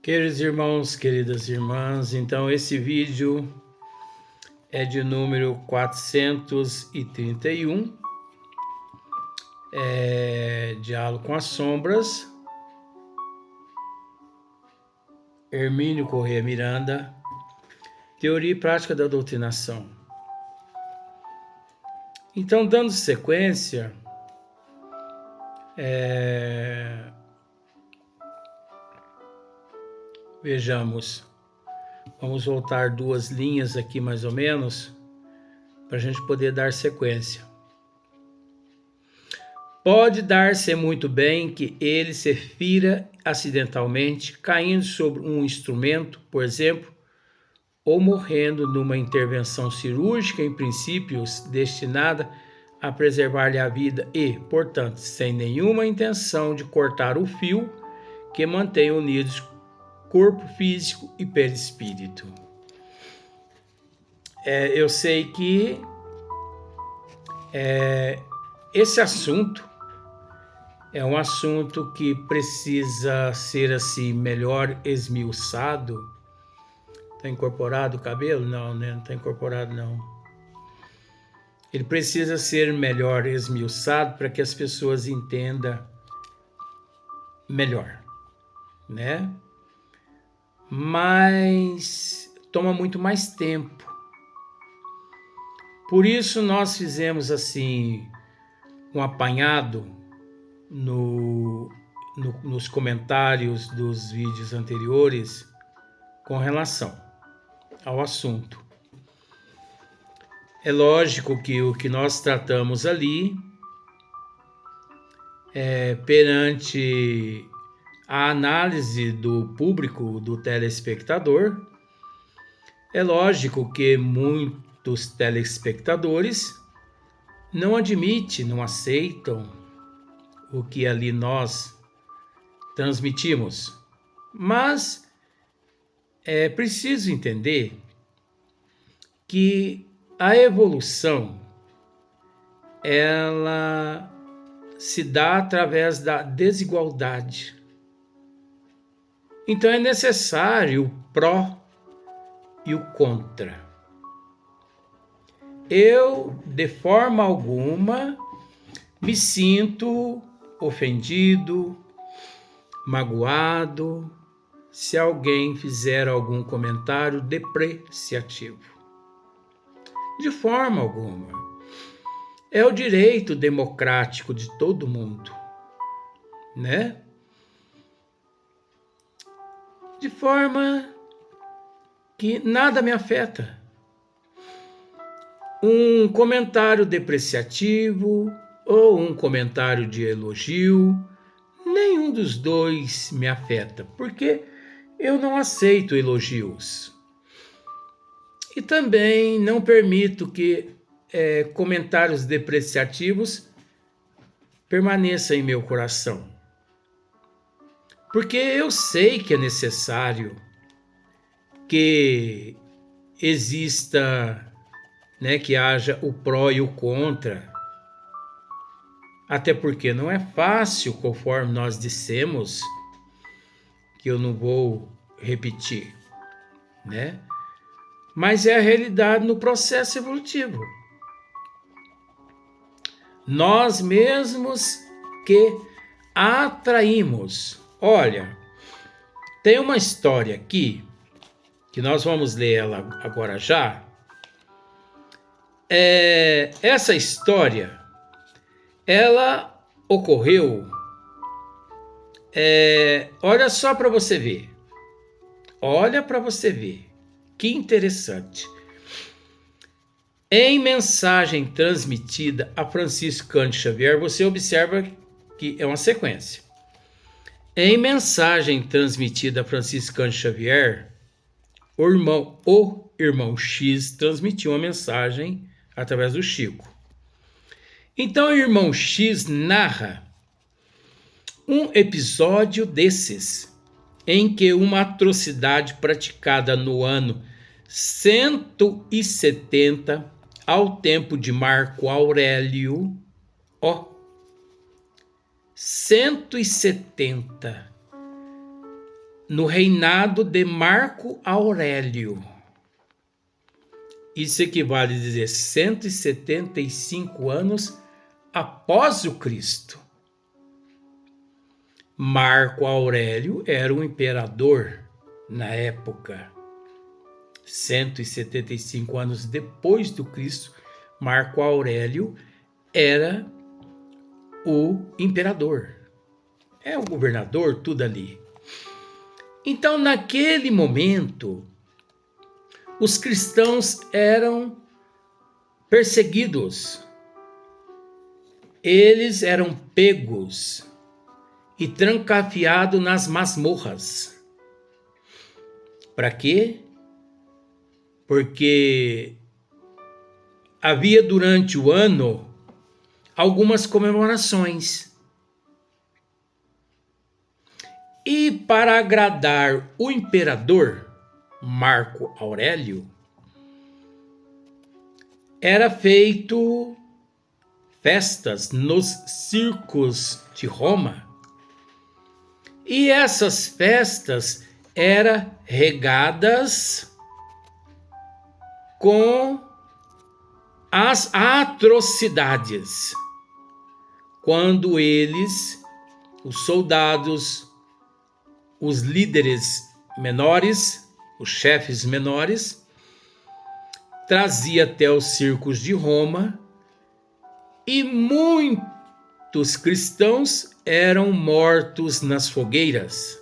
Queridos irmãos, queridas irmãs, então esse vídeo é de número 431, Diálogo com as Sombras, Hermínio Corrêa Miranda, Teoria e Prática da Doutrinação. Então, dando sequência, vejamos, vamos voltar 2 linhas aqui mais ou menos, para a gente poder dar sequência. Pode dar-se muito bem que ele se fira acidentalmente, caindo sobre um instrumento, por exemplo, ou morrendo numa intervenção cirúrgica, em princípios destinada a preservar-lhe a vida e, portanto, sem nenhuma intenção de cortar o fio que mantém unidos corpo físico e perispírito. Eu sei que esse assunto é um assunto que precisa ser assim melhor esmiuçado. Está incorporado o cabelo? Não, né? Não está incorporado, não. Ele precisa ser melhor esmiuçado para que as pessoas entendam melhor, né? Mas toma muito mais tempo. Por isso nós fizemos assim um apanhado nos comentários dos vídeos anteriores com relação ao assunto. É lógico que o que nós tratamos ali perante a análise do público, do telespectador, é lógico que muitos telespectadores não admitem, não aceitam o que ali nós transmitimos. Mas é preciso entender que a evolução ela se dá através da desigualdade. Então é necessário o pró e o contra. Eu, de forma alguma, me sinto ofendido, magoado, se alguém fizer algum comentário depreciativo. De forma alguma. É o direito democrático de todo mundo, né? De forma que nada me afeta. Um comentário depreciativo ou um comentário de elogio, nenhum dos dois me afeta, porque eu não aceito elogios. E também não permito que comentários depreciativos permaneçam em meu coração. Porque eu sei que é necessário que exista, né, que haja o pró e o contra. Até porque não é fácil, conforme nós dissemos, que eu não vou repetir, né? Mas é a realidade no processo evolutivo. Nós mesmos que atraímos. Olha, tem uma história aqui, que nós vamos ler ela agora já. Essa história, ela ocorreu, olha só para você ver. Olha para você ver. Que interessante. Em mensagem transmitida a Francisco Cândido Xavier, você observa que é uma sequência. Em mensagem transmitida a Francisco Cândido Xavier, o irmão X transmitiu uma mensagem através do Chico. Então o irmão X narra um episódio desses, em que uma atrocidade praticada no ano 170 ao tempo de Marco Aurélio, 170 no reinado de Marco Aurélio. Isso equivale a dizer 175 anos após o Cristo. Marco Aurélio era um imperador na época. 175 anos depois do Cristo, Marco Aurélio era o imperador. É o governador, tudo ali. Então, naquele momento, os cristãos eram perseguidos. Eles eram pegos e trancafiados nas masmorras. Para quê? Porque havia durante o ano algumas comemorações. E para agradar o imperador Marco Aurélio, era feito festas nos circos de Roma. E essas festas eram regadas com as atrocidades. Quando eles, os soldados, os líderes menores, os chefes menores, trazia até os circos de Roma e muitos cristãos eram mortos nas fogueiras.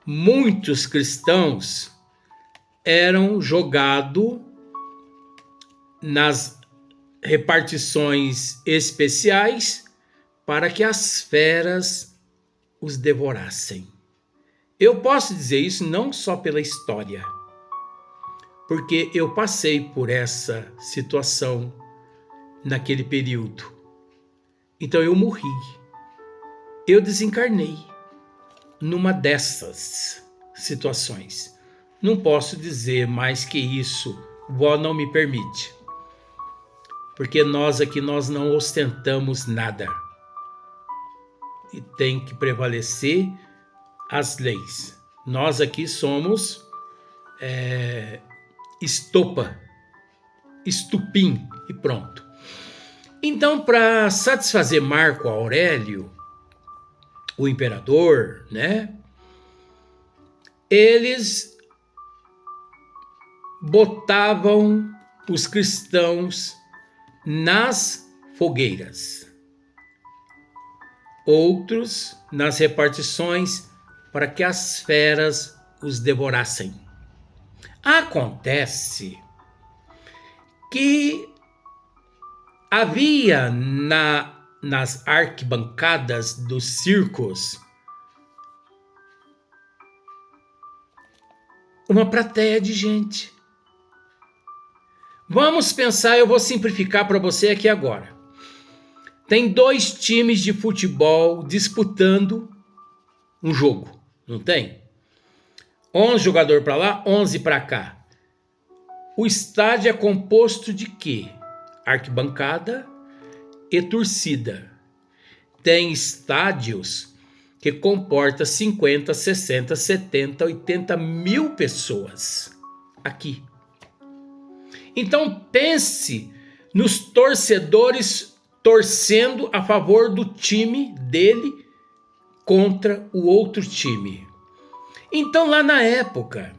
Muitos cristãos eram jogados nas repartições especiais para que as feras os devorassem. Eu posso dizer isso não só pela história, porque eu passei por essa situação naquele período. Então eu morri. Eu desencarnei numa dessas situações. Não posso dizer mais que isso, vó não me permite. Porque nós aqui nós não ostentamos nada. E tem que prevalecer as leis. Nós aqui somos estopa, estupim e pronto. Então, para satisfazer Marco Aurélio, o imperador, né? Eles botavam os cristãos nas fogueiras, outros nas repartições para que as feras os devorassem. Acontece que havia nas arquibancadas dos circos uma plateia de gente. Vamos pensar, eu vou simplificar para você aqui agora. Tem 2 times de futebol disputando um jogo, não tem? 11 jogadores para lá, 11 para cá. O estádio é composto de quê? Arquibancada e torcida. Tem estádios que comportam 50, 60, 70, 80 mil pessoas aqui. Então pense nos torcedores torcendo a favor do time dele contra o outro time. Então lá na época,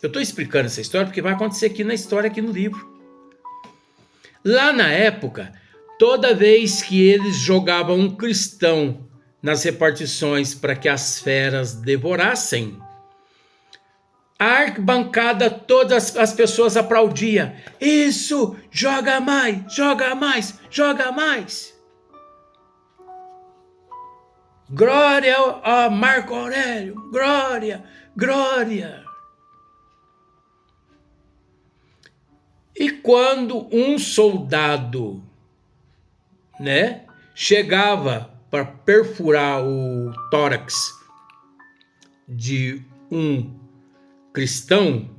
eu estou explicando essa história porque vai acontecer aqui na história, aqui no livro. Lá na época, toda vez que eles jogavam um cristão nas repartições para que as feras devorassem, a arquibancada, todas as pessoas aplaudiam. Isso, joga mais, joga mais, joga mais. Glória a Marco Aurélio, glória, glória. E quando um soldado, né, chegava para perfurar o tórax de um cristão,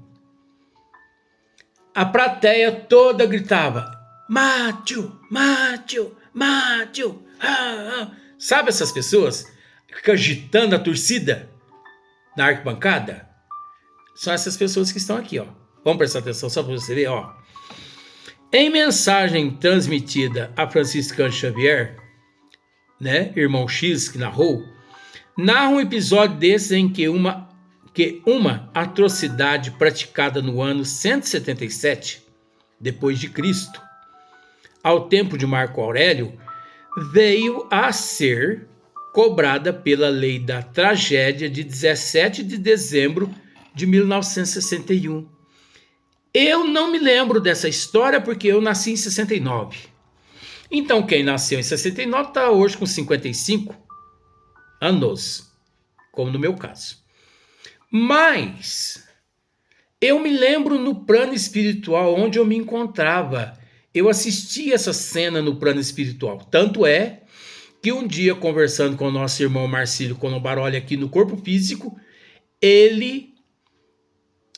a plateia toda gritava: Mátio, Mátio, Mátio. Ah, ah. Sabe essas pessoas que ficam agitando a torcida? na arquibancada? São essas pessoas que estão aqui, ó. Vamos prestar atenção só para você ver, ó. Em mensagem transmitida a Francisco Cândido Xavier, né, irmão X que narrou, narra um episódio desse em que uma atrocidade praticada no ano 177 depois de Cristo, ao tempo de Marco Aurélio, veio a ser cobrada pela lei da tragédia de 17 de dezembro de 1961. Eu não me lembro dessa história porque eu nasci em 69. Então quem nasceu em 69 está hoje com 55 anos, como no meu caso. Mas eu me lembro no plano espiritual onde eu me encontrava. Eu assisti essa cena no plano espiritual. Tanto é que um dia, conversando com o nosso irmão Marcílio Colombaroli aqui no corpo físico, ele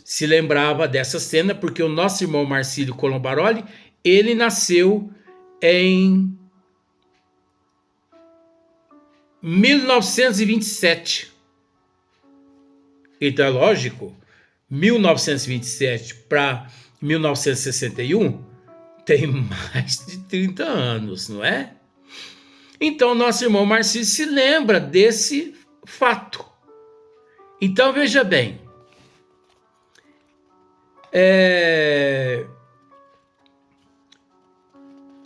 se lembrava dessa cena porque o nosso irmão Marcílio Colombaroli, ele nasceu em 1927. Então é lógico, 1927 para 1961 tem mais de 30 anos, não é? Então nosso irmão Marcílio se lembra desse fato. Então veja bem,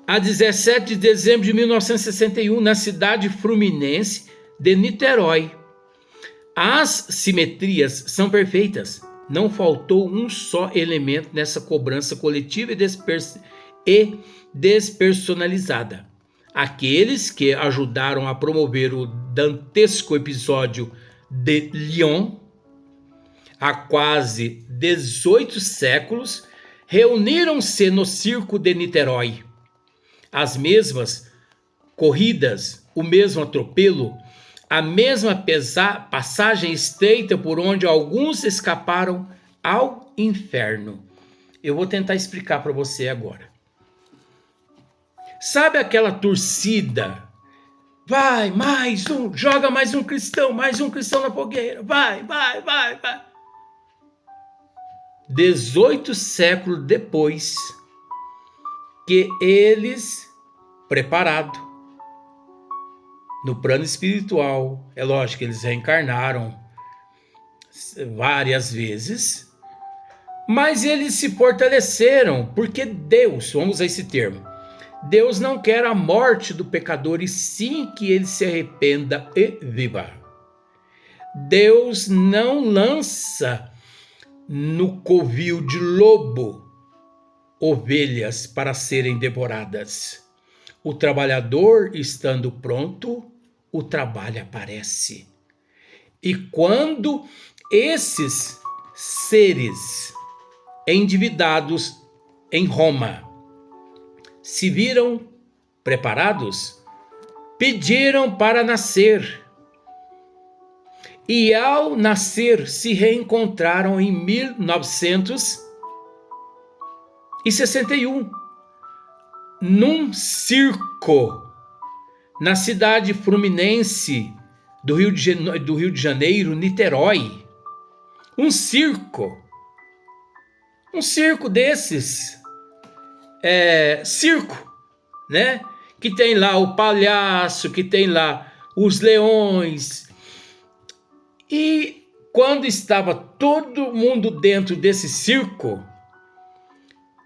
a 17 de dezembro de 1961, na cidade fluminense de Niterói. As simetrias são perfeitas. Não faltou um só elemento nessa cobrança coletiva e despersonalizada. Aqueles que ajudaram a promover o dantesco episódio de Lyon, há quase 18 séculos, reuniram-se no circo de Niterói. As mesmas corridas, o mesmo atropelo, a mesma passagem estreita por onde alguns escaparam ao inferno. Eu vou tentar explicar para você agora. Sabe aquela torcida? Vai, mais um, joga mais um cristão na fogueira. Vai. 18 séculos depois que eles, preparados no plano espiritual, é lógico que eles reencarnaram várias vezes, mas eles se fortaleceram, porque Deus, vamos usar esse termo, Deus não quer a morte do pecador, e sim que ele se arrependa e viva. Deus não lança no covil de lobo ovelhas para serem devoradas. O trabalhador estando pronto, o trabalho aparece. E quando esses seres endividados em Roma se viram preparados, pediram para nascer. E ao nascer se reencontraram em 1961, num circo, na cidade fluminense do Rio de Janeiro, Niterói. Um circo desses, circo, né? Que tem lá o palhaço, que tem lá os leões. E quando estava todo mundo dentro desse circo,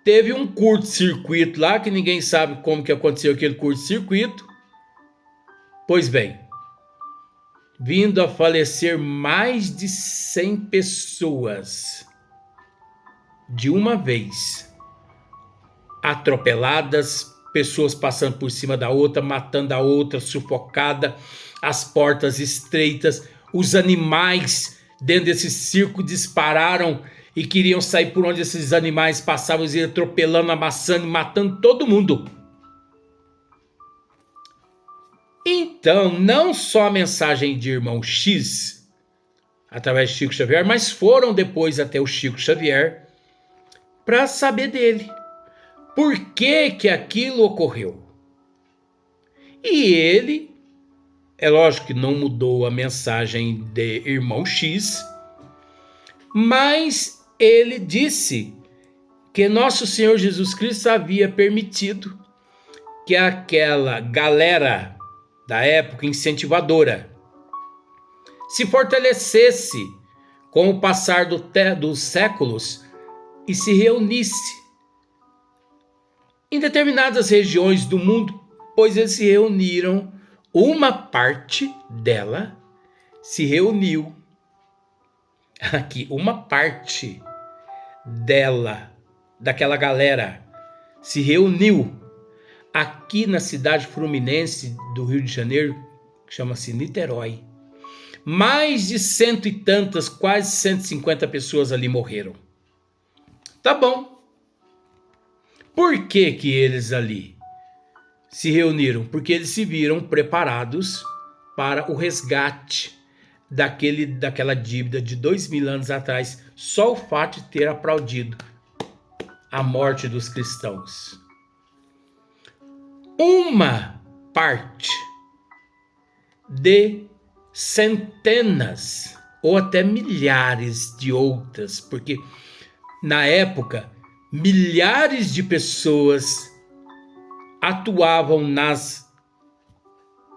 teve um curto-circuito lá, que ninguém sabe como que aconteceu aquele curto-circuito. Pois bem, vindo a falecer mais de 100 pessoas de uma vez, atropeladas, pessoas passando por cima da outra, matando a outra, sufocada, as portas estreitas, os animais dentro desse circo dispararam e queriam sair por onde esses animais passavam, e atropelando, amassando, matando todo mundo. Então, não só a mensagem de irmão X, através de Chico Xavier, mas foram depois até o Chico Xavier para saber dele. Por que que aquilo ocorreu? E ele, é lógico que não mudou a mensagem de irmão X, Mas ele disse que nosso Senhor Jesus Cristo havia permitido que aquela galera da época incentivadora se fortalecesse com o passar dos séculos e se reunisse em determinadas regiões do mundo, pois eles se reuniram, uma parte dela se reuniu aqui, uma parte dela, daquela galera, se reuniu aqui na cidade fluminense do Rio de Janeiro, que chama-se Niterói. Mais de 100 e tantas, quase 150 pessoas ali morreram. Tá bom. Por que que eles ali se reuniram? Porque eles se viram preparados para o resgate daquela dívida de 2000 anos atrás. Só o fato de ter aplaudido a morte dos cristãos. Uma parte de centenas ou até milhares de outras, porque na época milhares de pessoas atuavam nas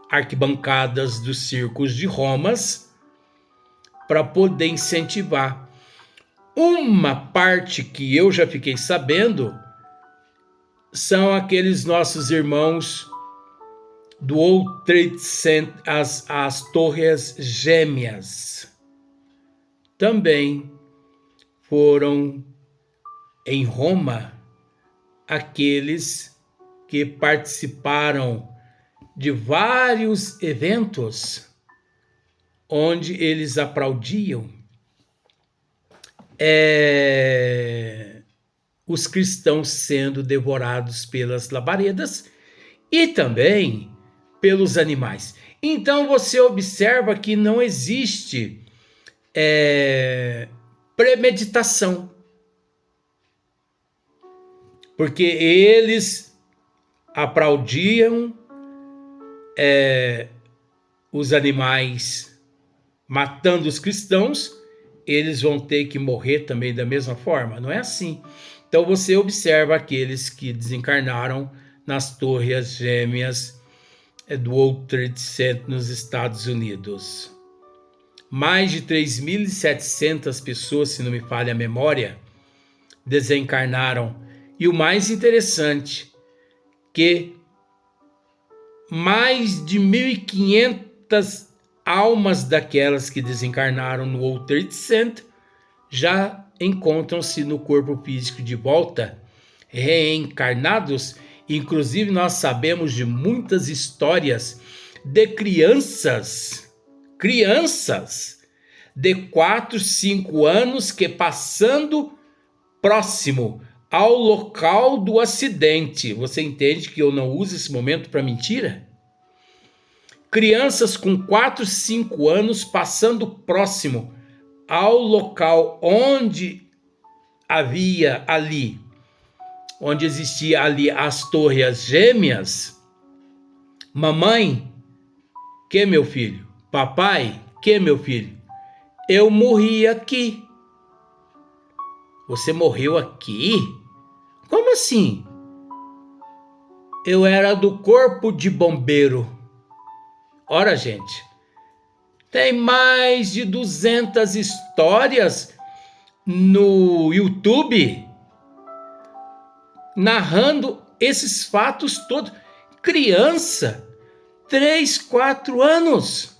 arquibancadas dos circos de Roma para poder incentivar. Uma parte que eu já fiquei sabendo são aqueles nossos irmãos do World Trade Center, as Torres Gêmeas. Também foram em Roma aqueles que participaram de vários eventos onde eles aplaudiam os cristãos sendo devorados pelas labaredas e também pelos animais. Então você observa que não existe premeditação, porque eles aplaudiam os animais matando os cristãos, eles vão ter que morrer também da mesma forma. Não é assim. Então você observa aqueles que desencarnaram nas Torres Gêmeas do World Trade Center nos Estados Unidos. Mais de 3.700 pessoas, se não me falha a memória, desencarnaram. E o mais interessante, que mais de 1.500 almas daquelas que desencarnaram no World Trade Center já encontram-se no corpo físico de volta, reencarnados. Inclusive nós sabemos de muitas histórias de crianças de 4, 5 anos que, passando próximo ao local do acidente, você entende que eu não uso esse momento para mentira? Crianças com 4, 5 anos passando próximo ao local onde havia ali, onde existia ali as Torres Gêmeas. Mamãe, que meu filho? Papai, que meu filho? Eu morri aqui. Você morreu aqui? Como assim? Eu era do corpo de bombeiro. Ora, gente, tem mais de 200 histórias no YouTube narrando esses fatos todos. Criança, 3, 4 anos,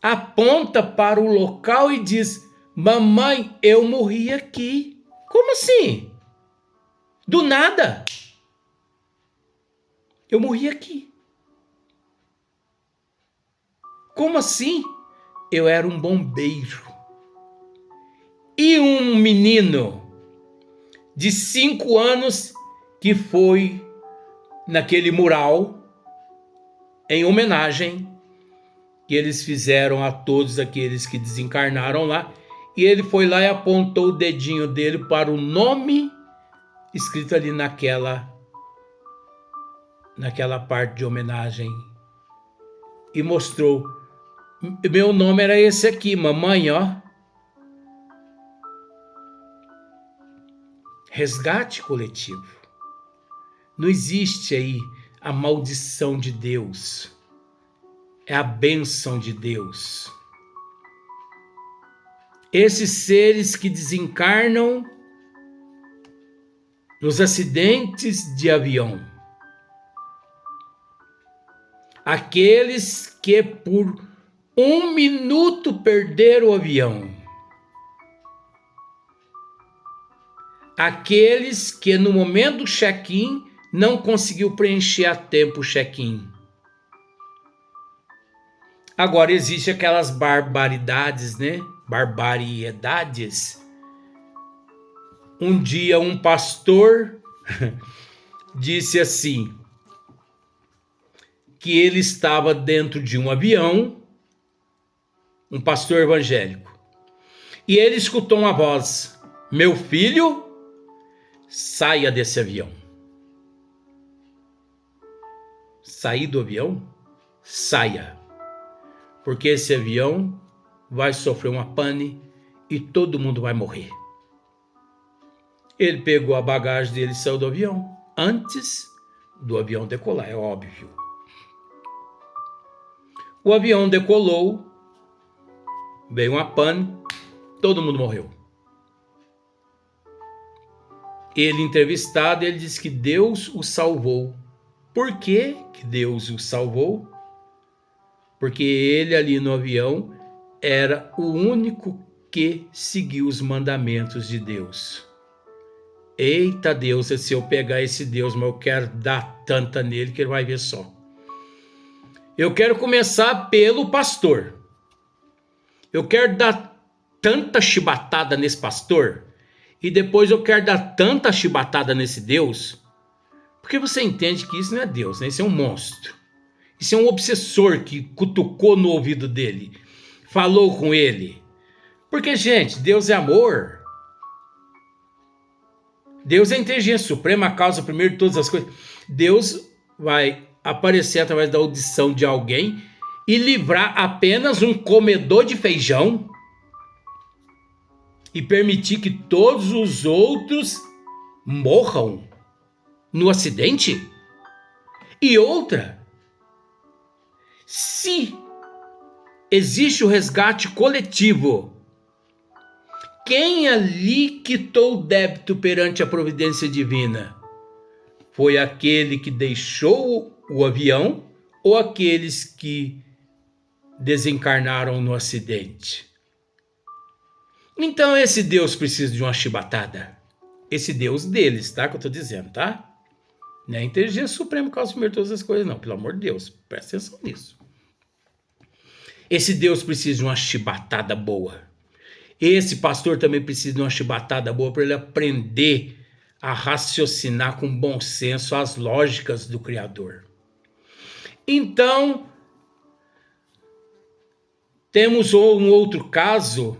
aponta para o local e diz: mamãe, eu morri aqui. Como assim? Do nada. Eu morri aqui. Como assim? Eu era um bombeiro. E um menino de 5 anos que foi naquele mural em homenagem que eles fizeram a todos aqueles que desencarnaram lá, e ele foi lá e apontou o dedinho dele para o nome escrito ali naquela parte de homenagem e mostrou: meu nome era esse aqui, mamãe, ó. resgate coletivo. Não existe aí a maldição de Deus. É a bênção de Deus. Esses seres que desencarnam nos acidentes de avião, aqueles que por 1 minuto perderam o avião, aqueles que no momento do check-in não conseguiu preencher a tempo o check-in. Agora existe aquelas barbaridades, né? Barbaridades. Um dia um pastor disse assim, que ele estava dentro de um avião, um pastor evangélico, e ele escutou uma voz: meu filho, saia desse avião. Sair do avião? Saia. Porque esse avião vai sofrer uma pane e todo mundo vai morrer. Ele pegou a bagagem dele e saiu do avião. Antes do avião decolar, é óbvio. O avião decolou, veio uma pane, todo mundo morreu. Ele, entrevistado, ele disse que Deus o salvou. Por que Deus o salvou? Porque ele ali no avião era o único que seguiu os mandamentos de Deus. Eita Deus, se eu pegar esse Deus, mas eu quero dar tanta nele que ele vai ver só. Eu quero começar pelo pastor. Eu quero dar tanta chibatada nesse pastor e depois eu quero dar tanta chibatada nesse Deus, porque você entende que isso não é Deus, né? Isso é um monstro. Isso é um obsessor que cutucou no ouvido dele, falou com ele. Porque, gente, Deus é amor. Deus é a inteligência suprema, a causa primeiro de todas as coisas. Deus vai aparecer através da audição de alguém e livrar apenas um comedor de feijão e permitir que todos os outros morram no acidente? E outra, se existe o resgate coletivo, quem ali quitou o débito perante a providência divina? Foi aquele que deixou o avião ou aqueles que desencarnaram no acidente? Então esse Deus precisa de uma chibatada. Esse Deus deles, tá? Que eu tô dizendo, tá? Não é a inteligência suprema que causa primeiro todas as coisas, não. Pelo amor de Deus, presta atenção nisso. Esse Deus precisa de uma chibatada boa. Esse pastor também precisa de uma chibatada boa para ele aprender a raciocinar com bom senso as lógicas do Criador. Então, temos um outro caso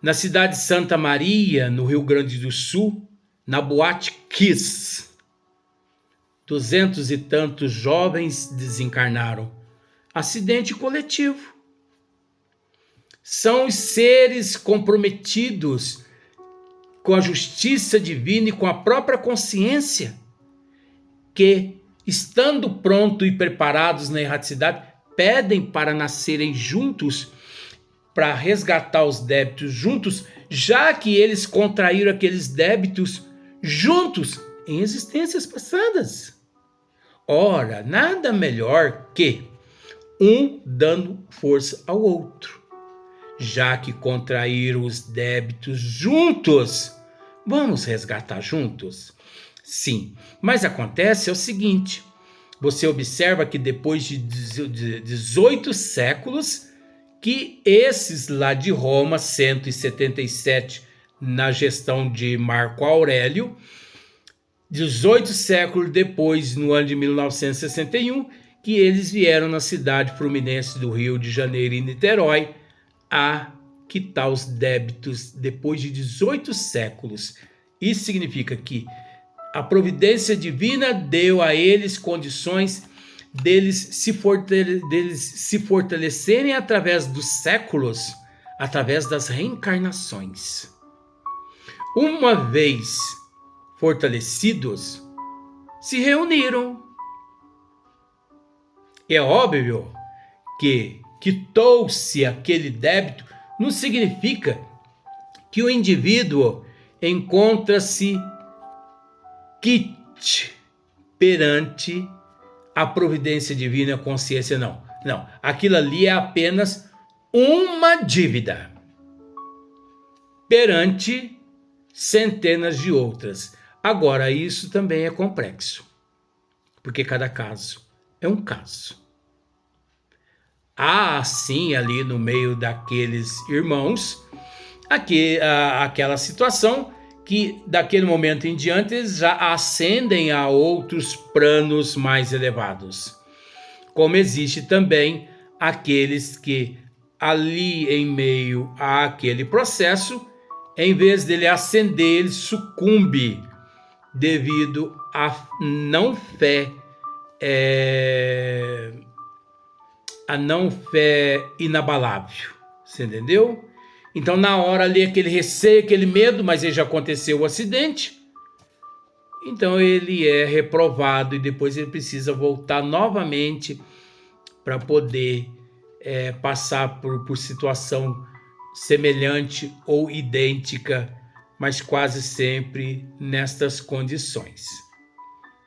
na cidade de Santa Maria, no Rio Grande do Sul, na Boate Kiss. 200 e tantos jovens desencarnaram. Acidente coletivo. São os seres comprometidos com a justiça divina e com a própria consciência que, estando prontos e preparados na erraticidade, pedem para nascerem juntos, para resgatar os débitos juntos, já que eles contraíram aqueles débitos juntos em existências passadas. Ora, nada melhor que um dando força ao outro. Já que contraíram os débitos juntos, vamos resgatar juntos? Sim, mas acontece o seguinte, você observa que depois de 18 séculos, que esses lá de Roma, 177 na gestão de Marco Aurélio, 18 séculos depois, no ano de 1961, que eles vieram na cidade fluminense do Rio de Janeiro e Niterói a quitar os débitos depois de 18 séculos. Isso significa que a providência divina deu a eles condições deles se fortalecerem através dos séculos, através das reencarnações. uma vez fortalecidos, se reuniram. É óbvio que quitou-se aquele débito não significa que o indivíduo encontra-se quite perante a providência divina e a consciência, não. Não, aquilo ali é apenas uma dívida perante centenas de outras. Agora, isso também é complexo, porque cada caso é um caso. Há, sim, ali no meio daqueles irmãos, aquela situação que, daquele momento em diante, eles já ascendem a outros planos mais elevados. Como existe também aqueles que, ali em meio àquele processo, em vez dele ascender, ele sucumbe devido à não fé, a não fé inabalável. Você entendeu? Então, na hora ali, aquele receio, aquele medo, mas aí já aconteceu o acidente. Então, ele é reprovado e depois ele precisa voltar novamente para poder passar por situação semelhante ou idêntica, mas quase sempre nestas condições,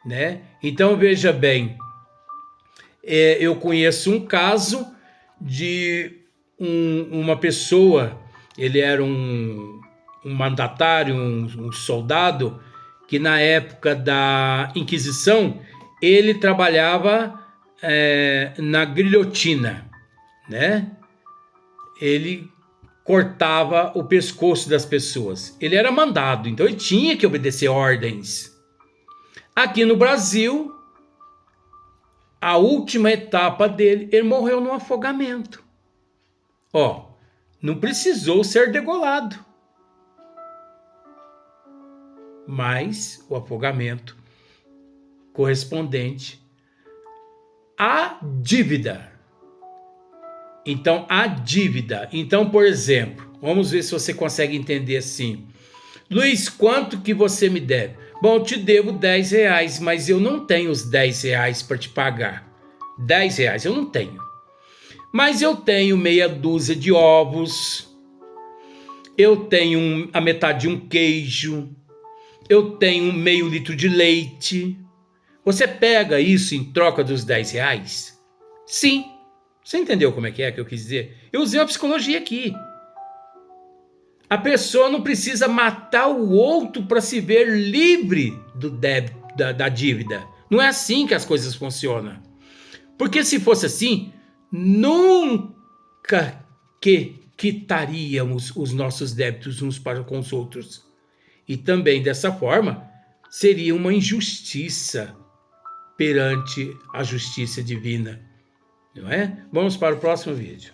né? Então, veja bem, eu conheço um caso de uma pessoa, ele era um mandatário, um soldado, que na época da Inquisição, ele trabalhava na guilhotina, né? Ele cortava o pescoço das pessoas. Ele era mandado, então ele tinha que obedecer ordens. Aqui no Brasil, a última etapa dele, ele morreu num afogamento. Não precisou ser degolado, mas o afogamento correspondente à dívida. Então, a dívida. Então, por exemplo, vamos ver se você consegue entender assim. Luiz, quanto que você me deve? Bom, eu te devo R$10, mas eu não tenho os R$10 para te pagar. R$10 eu não tenho. Mas eu tenho meia dúzia de ovos, eu tenho a metade de um queijo, eu tenho meio litro de leite. Você pega isso em troca dos R$10? Sim. Você entendeu como é que eu quis dizer? Eu usei a psicologia aqui. A pessoa não precisa matar o outro para se ver livre do débito, da dívida. Não é assim que as coisas funcionam. Porque se fosse assim, nunca quitaríamos os nossos débitos uns para com os outros. E também dessa forma, seria uma injustiça perante a justiça divina. Não é? Vamos para o próximo vídeo.